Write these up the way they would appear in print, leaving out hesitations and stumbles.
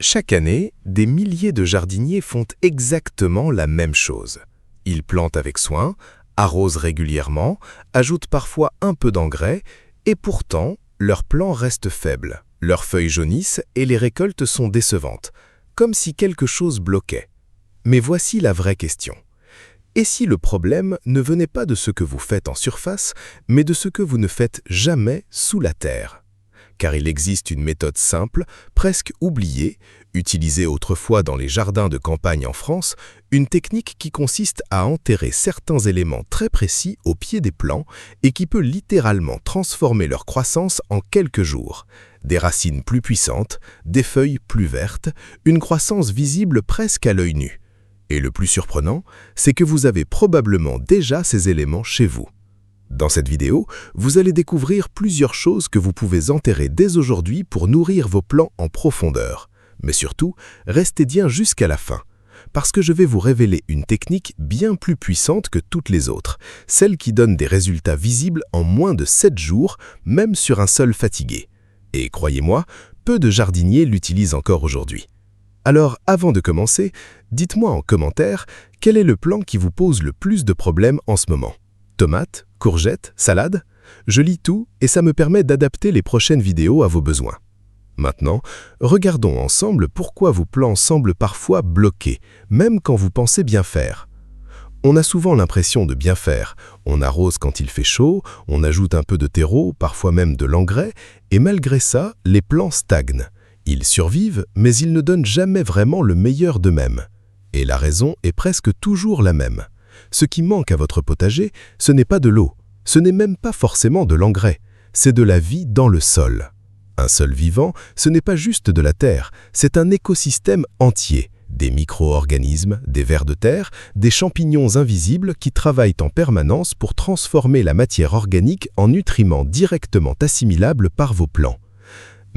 Chaque année, des milliers de jardiniers font exactement la même chose. Ils plantent avec soin, arrosent régulièrement, ajoutent parfois un peu d'engrais, et pourtant, leurs plants restent faibles. Leurs feuilles jaunissent et les récoltes sont décevantes, comme si quelque chose bloquait. Mais voici la vraie question. Et si le problème ne venait pas de ce que vous faites en surface, mais de ce que vous ne faites jamais sous la terre? Car il existe une méthode simple, presque oubliée, utilisée autrefois dans les jardins de campagne en France, une technique qui consiste à enterrer certains éléments très précis au pied des plants et qui peut littéralement transformer leur croissance en quelques jours. Des racines plus puissantes, des feuilles plus vertes, une croissance visible presque à l'œil nu. Et le plus surprenant, c'est que vous avez probablement déjà ces éléments chez vous. Dans cette vidéo, vous allez découvrir plusieurs choses que vous pouvez enterrer dès aujourd'hui pour nourrir vos plants en profondeur. Mais surtout, restez bien jusqu'à la fin, parce que je vais vous révéler une technique bien plus puissante que toutes les autres, celle qui donne des résultats visibles en moins de 7 jours, même sur un sol fatigué. Et croyez-moi, peu de jardiniers l'utilisent encore aujourd'hui. Alors, avant de commencer, dites-moi en commentaire quel est le plant qui vous pose le plus de problèmes en ce moment. Tomates, courgettes, salades? Je lis tout et ça me permet d'adapter les prochaines vidéos à vos besoins. Maintenant, regardons ensemble pourquoi vos plants semblent parfois bloqués, même quand vous pensez bien faire. On a souvent l'impression de bien faire. On arrose quand il fait chaud, on ajoute un peu de terreau, parfois même de l'engrais, et malgré ça, les plants stagnent. Ils survivent, mais ils ne donnent jamais vraiment le meilleur d'eux-mêmes. Et la raison est presque toujours la même. Ce qui manque à votre potager, ce n'est pas de l'eau, ce n'est même pas forcément de l'engrais, c'est de la vie dans le sol. Un sol vivant, ce n'est pas juste de la terre, c'est un écosystème entier, des micro-organismes, des vers de terre, des champignons invisibles qui travaillent en permanence pour transformer la matière organique en nutriments directement assimilables par vos plants.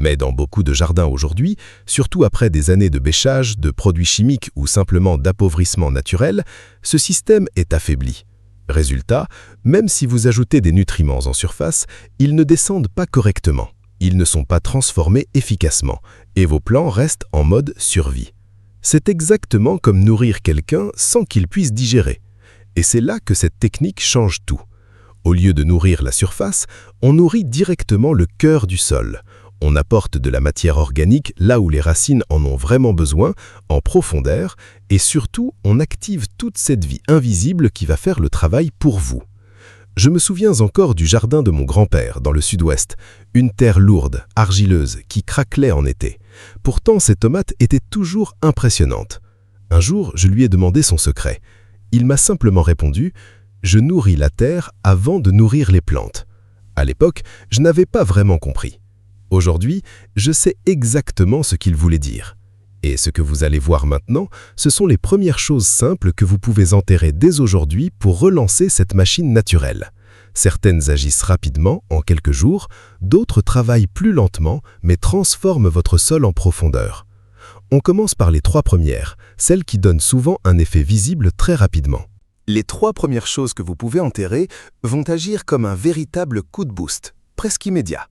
Mais dans beaucoup de jardins aujourd'hui, surtout après des années de bêchage, de produits chimiques ou simplement d'appauvrissement naturel, ce système est affaibli. Résultat, même si vous ajoutez des nutriments en surface, ils ne descendent pas correctement. Ils ne sont pas transformés efficacement et vos plants restent en mode survie. C'est exactement comme nourrir quelqu'un sans qu'il puisse digérer. Et c'est là que cette technique change tout. Au lieu de nourrir la surface, on nourrit directement le cœur du sol. On apporte de la matière organique là où les racines en ont vraiment besoin, en profondeur, et surtout, on active toute cette vie invisible qui va faire le travail pour vous. Je me souviens encore du jardin de mon grand-père, dans le sud-ouest, une terre lourde, argileuse, qui craquelait en été. Pourtant, ces tomates étaient toujours impressionnantes. Un jour, je lui ai demandé son secret. Il m'a simplement répondu « Je nourris la terre avant de nourrir les plantes ». À l'époque, je n'avais pas vraiment compris. Aujourd'hui, je sais exactement ce qu'il voulait dire. Et ce que vous allez voir maintenant, ce sont les premières choses simples que vous pouvez enterrer dès aujourd'hui pour relancer cette machine naturelle. Certaines agissent rapidement, en quelques jours, d'autres travaillent plus lentement, mais transforment votre sol en profondeur. On commence par les 3 premières, celles qui donnent souvent un effet visible très rapidement. Les 3 premières choses que vous pouvez enterrer vont agir comme un véritable coup de boost, presque immédiat.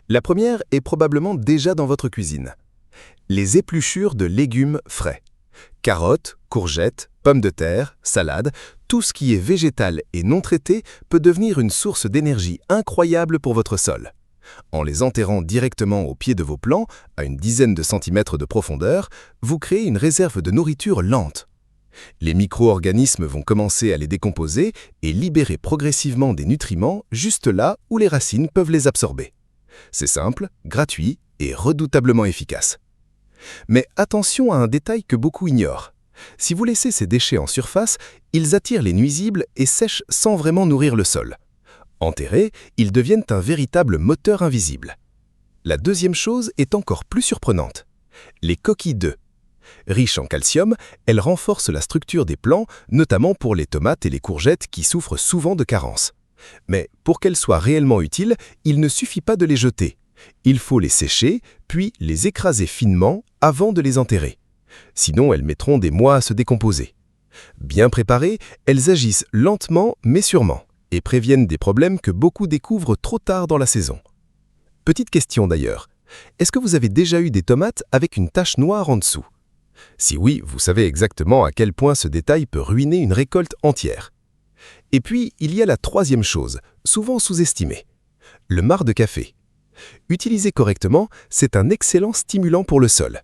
La première est probablement déjà dans votre cuisine. Les épluchures de légumes frais. Carottes, courgettes, pommes de terre, salades, tout ce qui est végétal et non traité peut devenir une source d'énergie incroyable pour votre sol. En les enterrant directement au pied de vos plants, à une dizaine de centimètres de profondeur, vous créez une réserve de nourriture lente. Les micro-organismes vont commencer à les décomposer et libérer progressivement des nutriments juste là où les racines peuvent les absorber. C'est simple, gratuit et redoutablement efficace. Mais attention à un détail que beaucoup ignorent. Si vous laissez ces déchets en surface, ils attirent les nuisibles et sèchent sans vraiment nourrir le sol. Enterrés, ils deviennent un véritable moteur invisible. La deuxième chose est encore plus surprenante. Les coquilles d'œufs. Riches en calcium, elles renforcent la structure des plants, notamment pour les tomates et les courgettes qui souffrent souvent de carences. Mais pour qu'elles soient réellement utiles, il ne suffit pas de les jeter. Il faut les sécher, puis les écraser finement avant de les enterrer. Sinon, elles mettront des mois à se décomposer. Bien préparées, elles agissent lentement mais sûrement et préviennent des problèmes que beaucoup découvrent trop tard dans la saison. Petite question d'ailleurs, Est-ce que vous avez déjà eu des tomates avec une tache noire en dessous? Si oui, vous savez exactement à quel point ce détail peut ruiner une récolte entière. Et puis, il y a la troisième chose, souvent sous-estimée, le marc de café. Utilisé correctement, c'est un excellent stimulant pour le sol.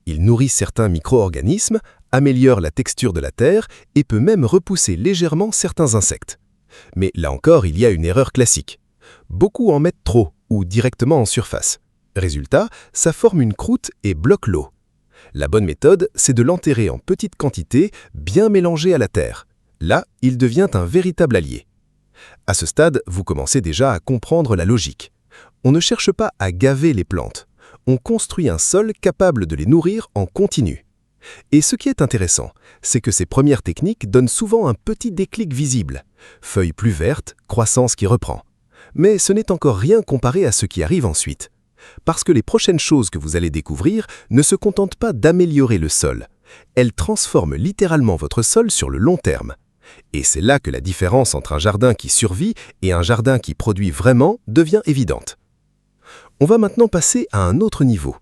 Il nourrit certains micro-organismes, améliore la texture de la terre et peut même repousser légèrement certains insectes. Mais là encore, il y a une erreur classique. Beaucoup en mettent trop ou directement en surface. Résultat, ça forme une croûte et bloque l'eau. La bonne méthode, c'est de l'enterrer en petites quantités, bien mélangées à la terre. Là, il devient un véritable allié. À ce stade, vous commencez déjà à comprendre la logique. On ne cherche pas à gaver les plantes. On construit un sol capable de les nourrir en continu. Et ce qui est intéressant, c'est que ces premières techniques donnent souvent un petit déclic visible. Feuilles plus vertes, croissance qui reprend. Mais ce n'est encore rien comparé à ce qui arrive ensuite. Parce que les prochaines choses que vous allez découvrir ne se contentent pas d'améliorer le sol. Elles transforment littéralement votre sol sur le long terme. Et c'est là que la différence entre un jardin qui survit et un jardin qui produit vraiment devient évidente. On va maintenant passer à un autre niveau.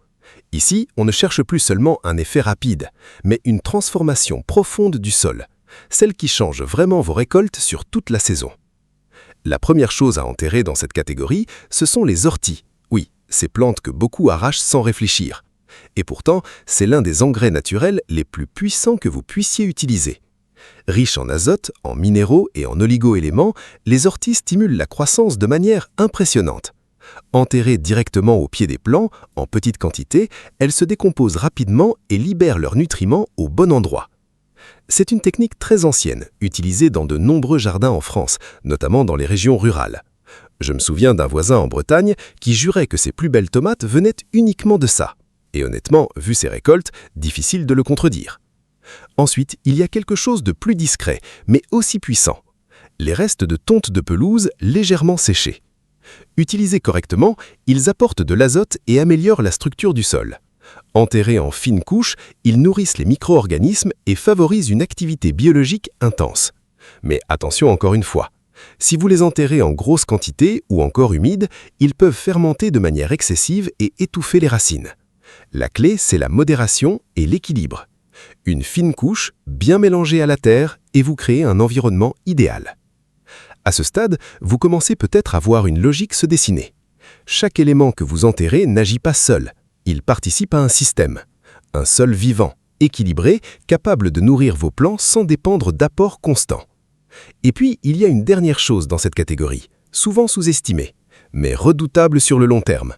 Ici, on ne cherche plus seulement un effet rapide, mais une transformation profonde du sol, celle qui change vraiment vos récoltes sur toute la saison. La première chose à enterrer dans cette catégorie, ce sont les orties. Oui, ces plantes que beaucoup arrachent sans réfléchir. Et pourtant, c'est l'un des engrais naturels les plus puissants que vous puissiez utiliser. Riches en azote, en minéraux et en oligo-éléments, les orties stimulent la croissance de manière impressionnante. Enterrées directement au pied des plants, en petite quantité, elles se décomposent rapidement et libèrent leurs nutriments au bon endroit. C'est une technique très ancienne, utilisée dans de nombreux jardins en France, notamment dans les régions rurales. Je me souviens d'un voisin en Bretagne qui jurait que ses plus belles tomates venaient uniquement de ça. Et honnêtement, vu ses récoltes, difficile de le contredire. Ensuite, il y a quelque chose de plus discret, mais aussi puissant. Les restes de tonte de pelouse légèrement séchés. Utilisés correctement, ils apportent de l'azote et améliorent la structure du sol. Enterrés en fines couches, ils nourrissent les micro-organismes et favorisent une activité biologique intense. Mais attention encore une fois, si vous les enterrez en grosse quantité ou encore humides, ils peuvent fermenter de manière excessive et étouffer les racines. La clé, c'est la modération et l'équilibre. Une fine couche, bien mélangée à la terre, et vous créez un environnement idéal. À ce stade, vous commencez peut-être à voir une logique se dessiner. Chaque élément que vous enterrez n'agit pas seul. Il participe à un système. Un sol vivant, équilibré, capable de nourrir vos plants sans dépendre d'apports constants. Et puis, il y a une dernière chose dans cette catégorie, souvent sous-estimée, mais redoutable sur le long terme.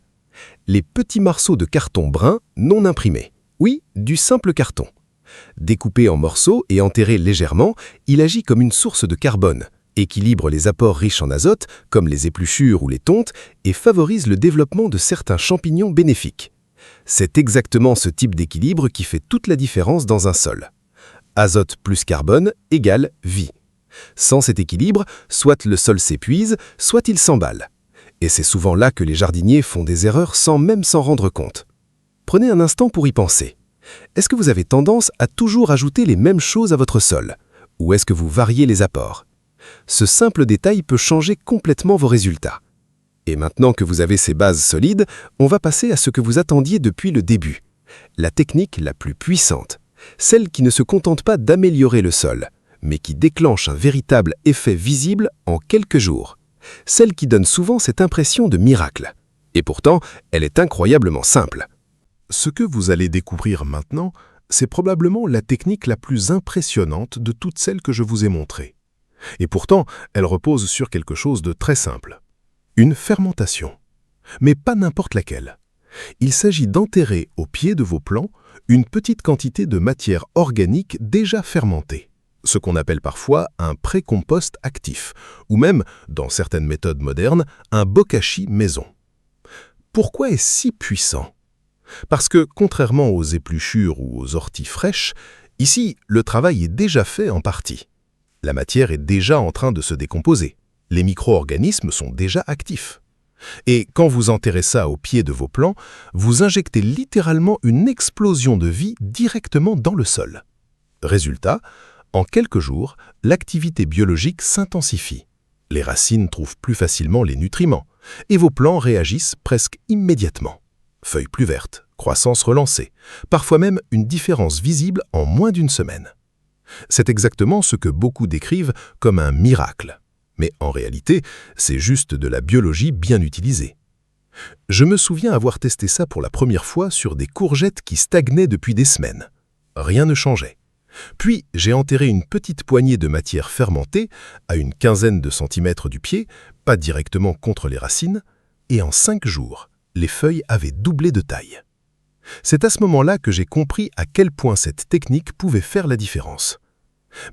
Les petits morceaux de carton brun non imprimés. Oui, du simple carton. Découpé en morceaux et enterré légèrement, il agit comme une source de carbone, équilibre les apports riches en azote, comme les épluchures ou les tontes, et favorise le développement de certains champignons bénéfiques. C'est exactement ce type d'équilibre qui fait toute la différence dans un sol. Azote plus carbone égale vie. Sans cet équilibre, soit le sol s'épuise, soit il s'emballe. Et c'est souvent là que les jardiniers font des erreurs sans même s'en rendre compte. Prenez un instant pour y penser. Est-ce que vous avez tendance à toujours ajouter les mêmes choses à votre sol? Ou est-ce que vous variez les apports? Ce simple détail peut changer complètement vos résultats. Et maintenant que vous avez ces bases solides, on va passer à ce que vous attendiez depuis le début. La technique la plus puissante. Celle qui ne se contente pas d'améliorer le sol, mais qui déclenche un véritable effet visible en quelques jours. Celle qui donne souvent cette impression de miracle. Et pourtant, elle est incroyablement simple. Ce que vous allez découvrir maintenant, c'est probablement la technique la plus impressionnante de toutes celles que je vous ai montrées. Et pourtant, elle repose sur quelque chose de très simple. Une fermentation. Mais pas n'importe laquelle. Il s'agit d'enterrer au pied de vos plants une petite quantité de matière organique déjà fermentée, ce qu'on appelle parfois un pré-compost actif, ou même, dans certaines méthodes modernes, un bokashi maison. Pourquoi est-ce si puissant? Parce que, contrairement aux épluchures ou aux orties fraîches, ici, le travail est déjà fait en partie. La matière est déjà en train de se décomposer. Les micro-organismes sont déjà actifs. Et quand vous enterrez ça au pied de vos plants, vous injectez littéralement une explosion de vie directement dans le sol. Résultat, en quelques jours, l'activité biologique s'intensifie. Les racines trouvent plus facilement les nutriments, et vos plants réagissent presque immédiatement. feuilles plus vertes, croissance relancée, parfois même une différence visible en moins d'une semaine. C'est exactement ce que beaucoup décrivent comme un miracle. Mais en réalité, c'est juste de la biologie bien utilisée. Je me souviens avoir testé ça pour la première fois sur des courgettes qui stagnaient depuis des semaines. Rien ne changeait. Puis, j'ai enterré une petite poignée de matière fermentée, à une quinzaine de centimètres du pied, pas directement contre les racines, et en 5 jours, les feuilles avaient doublé de taille. C'est à ce moment-là que j'ai compris à quel point cette technique pouvait faire la différence.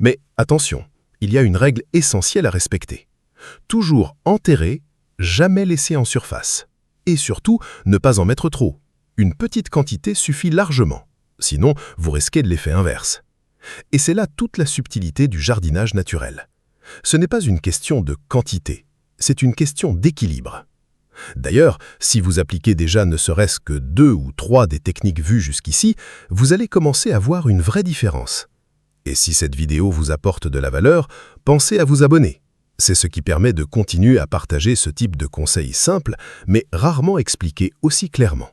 Mais attention, il y a une règle essentielle à respecter. Toujours enterrer, jamais laisser en surface. Et surtout, ne pas en mettre trop. Une petite quantité suffit largement. Sinon, vous risquez de l'effet inverse. Et c'est là toute la subtilité du jardinage naturel. Ce n'est pas une question de quantité, c'est une question d'équilibre. D'ailleurs, si vous appliquez déjà ne serait-ce que 2 ou 3 des techniques vues jusqu'ici, vous allez commencer à voir une vraie différence. Et si cette vidéo vous apporte de la valeur, pensez à vous abonner. C'est ce qui permet de continuer à partager ce type de conseils simples, mais rarement expliqués aussi clairement.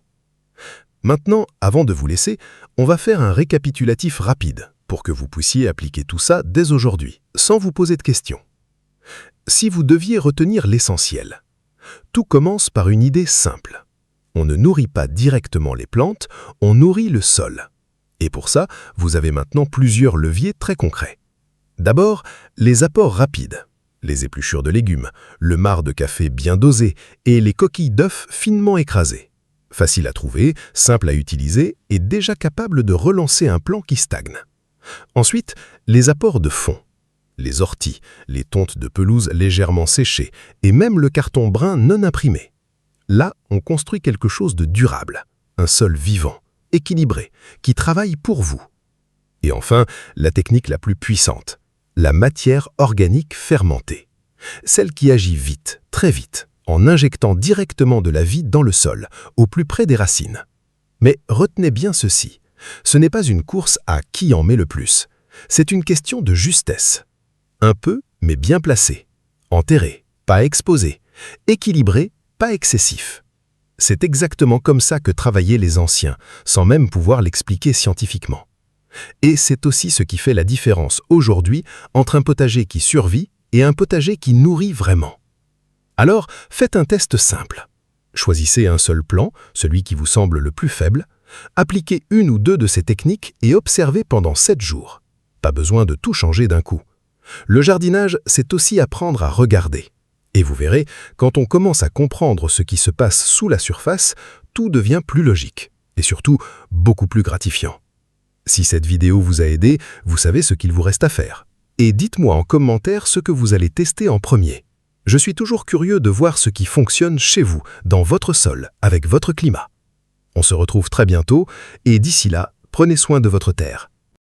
Maintenant, avant de vous laisser, on va faire un récapitulatif rapide pour que vous puissiez appliquer tout ça dès aujourd'hui, sans vous poser de questions. Si vous deviez retenir l'essentiel, tout commence par une idée simple. On ne nourrit pas directement les plantes, on nourrit le sol. Et pour ça, vous avez maintenant plusieurs leviers très concrets. D'abord, les apports rapides. Les épluchures de légumes, le marc de café bien dosé et les coquilles d'œufs finement écrasées. Facile à trouver, simple à utiliser et déjà capable de relancer un plant qui stagne. Ensuite, les apports de fond. Les orties, les tontes de pelouse légèrement séchées et même le carton brun non imprimé. Là, on construit quelque chose de durable, un sol vivant, équilibré, qui travaille pour vous. Et enfin, la technique la plus puissante, la matière organique fermentée. Celle qui agit vite, très vite, en injectant directement de la vie dans le sol, au plus près des racines. Mais retenez bien ceci, ce n'est pas une course à qui en met le plus, c'est une question de justesse. Un peu, mais bien placé. Enterré, pas exposé. Équilibré, pas excessif. C'est exactement comme ça que travaillaient les anciens, sans même pouvoir l'expliquer scientifiquement. Et c'est aussi ce qui fait la différence aujourd'hui entre un potager qui survit et un potager qui nourrit vraiment. Alors, faites un test simple. Choisissez un seul plant, celui qui vous semble le plus faible, appliquez 1 ou 2 de ces techniques et observez pendant 7 jours. Pas besoin de tout changer d'un coup. Le jardinage, c'est aussi apprendre à regarder. Et vous verrez, quand on commence à comprendre ce qui se passe sous la surface, tout devient plus logique et surtout beaucoup plus gratifiant. Si cette vidéo vous a aidé, vous savez ce qu'il vous reste à faire. Et dites-moi en commentaire ce que vous allez tester en premier. Je suis toujours curieux de voir ce qui fonctionne chez vous, dans votre sol, avec votre climat. On se retrouve très bientôt et d'ici là, prenez soin de votre terre.